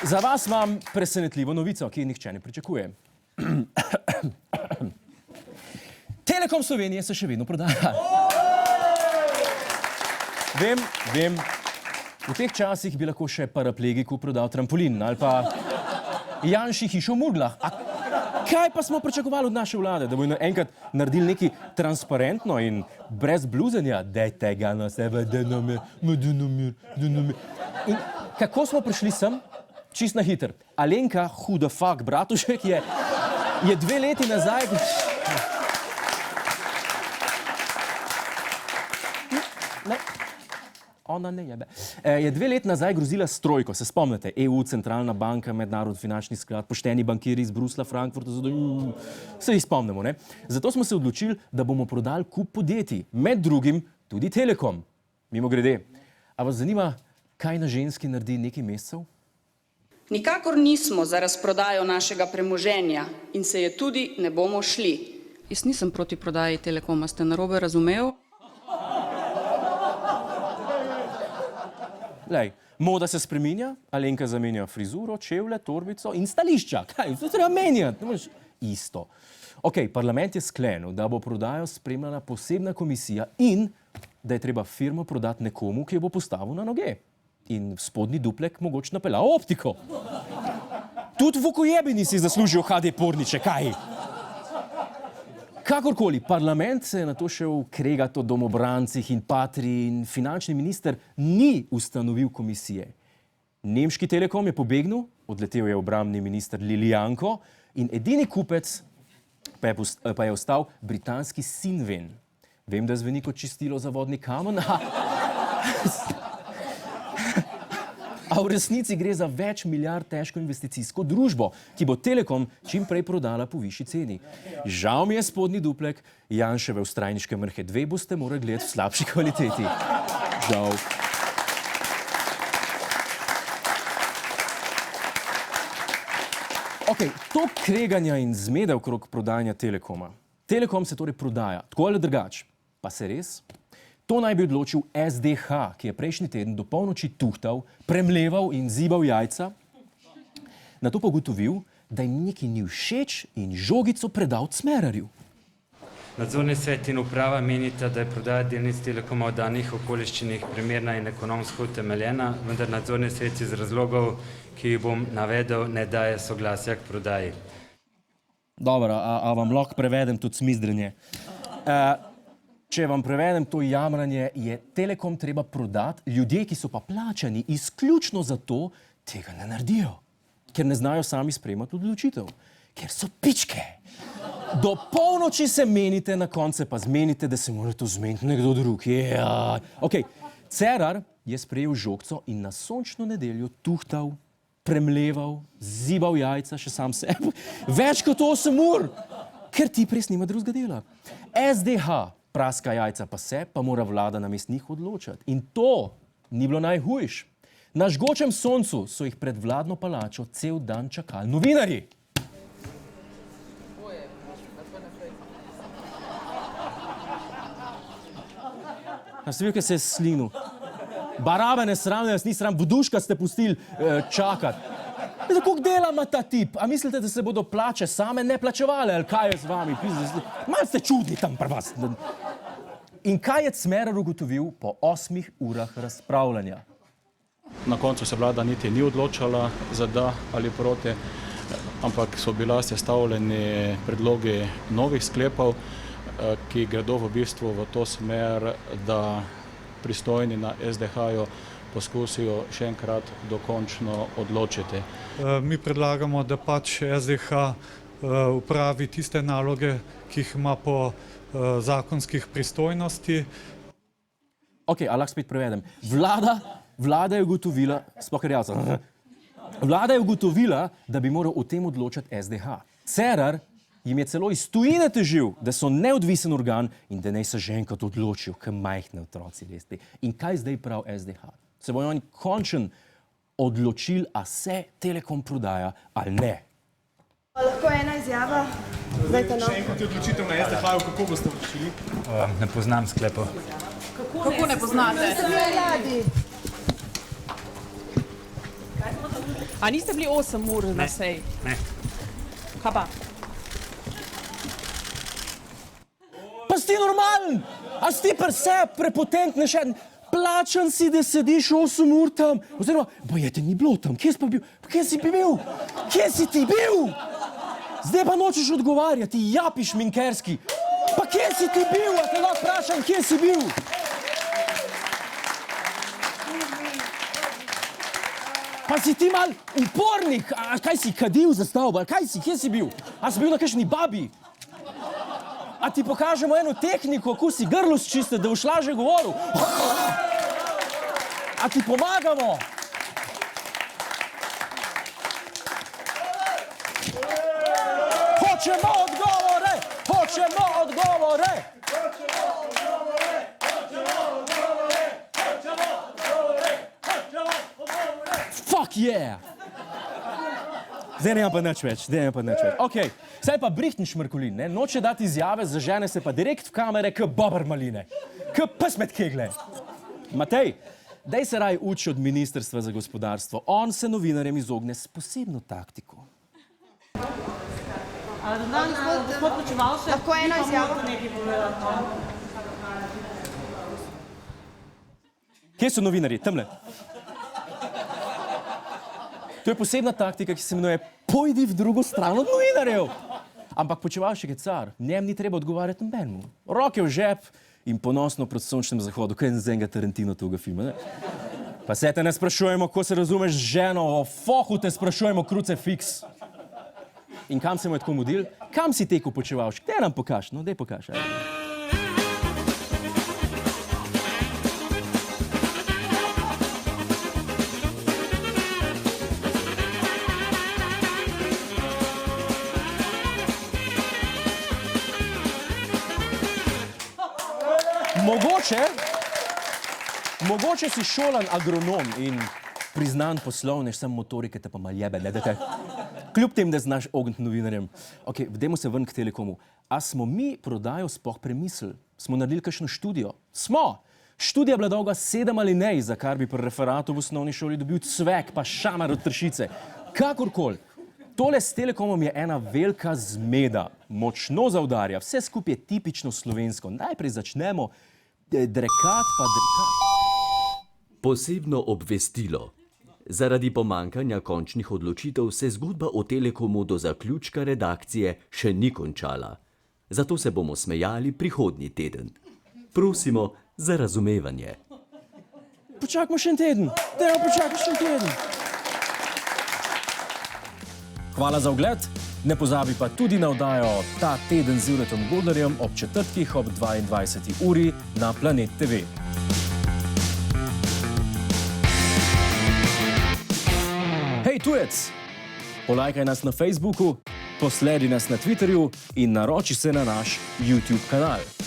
Za vas imam presenetljivo novico, ki nihče ne pričakuje. Telekom Slovenije se še vedno prodaja. Vem, v teh časih bi lahko še paraplegiku prodal trampolin ali pa Janši hišo v Murglah. A kaj pa smo pričakovali od naše vlade? Da bojo enkrat naredili nekaj transparentno in brez bluzenja? Dajte ga na sebe, denomir. In kako smo prišli sem? Čist na hiter. Alenka, who the fuck, Bratušek, je 2 leti nazaj... Ona ne jebe. Je 2 leti nazaj grozila s trojko, se spomnite? EU, Centralna banka, Mednarodni finančni sklad, pošteni bankiri iz Brusla, Frankfurta, se jih spomnimo, ne? Zato smo se odločili, da bomo prodali kup podjetij, med drugim tudi Telekom. Mimogrede, a vas zanima, kaj na ženski naredi nekaj mesecev? Nikakor nismo za razprodajo našega premoženja in se je tudi ne bomo šli. Jaz nisem proti prodaji Telekoma, ste narobe razumel? Lej, moda se spreminja, Alenka zamenja frizuro, čevlje, torbico in stališča. Kaj, to treba menjati, ne moreš isto. Ok, parlament je sklenil, da bo prodajo spremljala posebna komisija in da je treba firmo prodati nekomu, ki jo bo postavil na noge. In spodnji duplek mogoče napeljal optiko. Tudi Vukojebini si zaslužijo HD porniče, kaj? Kakorkoli, parlament se je na to šel kregati o domobrancih in Patrii in finančni minister ni ustanovil komisije. Nemški Telekom je pobegnil, odletel je obrambni minister Lilijanko in edini kupec pa je ostal britanski Sinven. Vem, da zveni kot čistilo za vodni kamen, a v resnici gre za več milijard težko investicijsko družbo, ki bo Telekom čim prej prodala po višji ceni. Žal mi je spodnji duplek, Janševe vztrajniške mrhe 2 boste morali gledati v slabši kvaliteti. Žal. Ok, to kreganja in zmede okrog prodajanja Telekoma. Telekom se torej prodaja, tako ali drugače, pa se res? To naj bi odločil SDH, ki je prejšnji teden do polnoči tuhtal, premleval in zibal jajca. Nato pa ugotovil, da jim nekaj ni všeč in žogico predal Cmerarju. Nadzorni svet in uprava menita, da je prodaja delnic Telekoma v danih okoliščinah primerna in ekonomsko utemeljena, vendar nadzorni svet iz razlogov, ki jih bom navedel, ne daje soglasja k prodaji. Dobro, a vam lahko prevedem tudi smizdrenje? Če vam prevedem to jamranje, je Telekom treba prodati, ljudje, ki so pa plačani izključno za to, tega ne naredijo. Ker ne znajo sami sprejemati odločitev. Ker so pičke. Do polnoči se menite, na konce pa zmenite, da se mora to zmeniti nekdo drug. Ok, Cerar je sprejel žogco in na sončno nedeljo tuhtal, premleval, zibal jajca, še sam sebe. Več kot 8 ur, ker ti pres nima drugega dela. SDH praska jajca pa se, pa mora vlada namesto njih odločati. In to ni bilo najhujš. Na žgočem soncu so jih pred vladno palačo cel dan čakali novinarji. A ste videli, kaj se je slinu? Barabe ne sramne, jaz ni sram, voduška ste pustili čakati. Koliko dela ima ta tip? A mislite, da se bodo plače same ne plačevale, ali kaj je z vami? Malo ste čudni tam pri vas. In kaj je Cmerar ugotovil po 8 urah razpravljanja? Na koncu se vlada niti ni odločala za da ali proti, ampak so bila sestavljeni predlogi novih sklepov, ki gredo v bistvu v to smer, da pristojni na SDH-ju poskusijo še enkrat dokončno odločiti. Mi predlagamo, da pač SDH upravi tiste naloge, ki jih ima po zakonskih pristojnosti. Ok, a lahko spet prevedem. Vlada je ugotovila, Vlada je ugotovila, da bi moral o tem odločati SDH. Cerar jim je celo iz tujine težil, da so neodvisen organ in da naj se že enkrat odločijo, kaj majhne otroci, veste. In kaj zdaj prav SDH? Se bojo oni končen odločili, a se Telekom prodaja ali ne. Lahko ena izjava? Še enkrat je odločitev na SDH-ju, kako boste odločili? Ne poznam sklepov. Kako ne poznate? A niste bili 8 ur na seji? Ne. Kaj pa? Pa si ti normalen? A si ti prepotentne še? Plačan si, da sediš 8 ur tam. Oziroma, bojete, ni bilo tam. Kje si pa bil? Kje si bil? Kje si ti bil? Zdaj pa nočeš odgovarjati, japiš minkerski. Pa kje si ti bil? A te lahko vprašam, kje si bil? Pa si ti mal upornik, a kaj si kadil za stavbo, a kaj si, kje si bil? A si bil na kakšni babi? A ti pokažemo eno tehniko, kako si grlo sčiste, da boš lažje govoril? A ti pomagamo? Hočemo odgovore! Hočemo odgovore! Fuck yeah! Zdaj ne pa nič več, Ok, zdaj pa Brihten Šmrkolin, ne? Noče dati izjave, zažene se pa direkt v kamere k Bober Maline. K pes med kegle. Matej, daj se raj uči od Ministrstva za gospodarstvo. On se novinarjem izogne s posebno taktiko. Gospod Počivalšek, Lahko eno izjavo? Kje so novinarji? Tamle. To je posebna taktika, ki se imenuje pojdi v drugo stran od novinarjev. Ampak Počivalšek je car, njem ni treba odgovarjati nobenemu. Roke v žep in ponosno proti sončnem zahodu, kaj je z enega Tarantino tega filma, ne? Pa se te ne sprašujemo, ko se razumeš z ženo, o fohu te sprašujemo krucefix. In kam se mu je tako mudil? Kam si tekel, Počivalšek? Daj nam pokaž, no, daj pokaž. Mogoče si šolan agronom in priznan poslovnež, sem motorike te pa mal jebe, ne dete. Kljub tem, da znaš ogniti novinarjem. Ok, dajmo se ven k Telekomu. A smo mi prodajo sploh premislili? Smo naredili kakšno študijo? Smo! Študija bila dolga 7 alinej, za kar bi pri referatu v osnovni šoli dobil cvek, pa šamar od tršice. Kakorkoli. Tole s Telekomom je ena velika zmeda. Močno zaudarja. Vse skupaj je tipično slovensko. Najprej začnemo drekat pa drekat. Posebno obvestilo. Zaradi pomankanja končnih odločitev se zgodba o Telekomu do zaključka redakcije še ni končala. Zato se bomo smejali prihodnji teden. Prosimo za razumevanje. Počakajmo še en teden. Dajmo počakati še en teden. Hvala za ogled. Ne pozabi pa tudi na oddajo Ta teden z Juretom Godlerjem ob četrtkih ob 22. uri na Planet TV. Hej, tujec! Polajkaj nas na Facebooku, posledi nas na Twitterju in naroči se na naš YouTube kanal.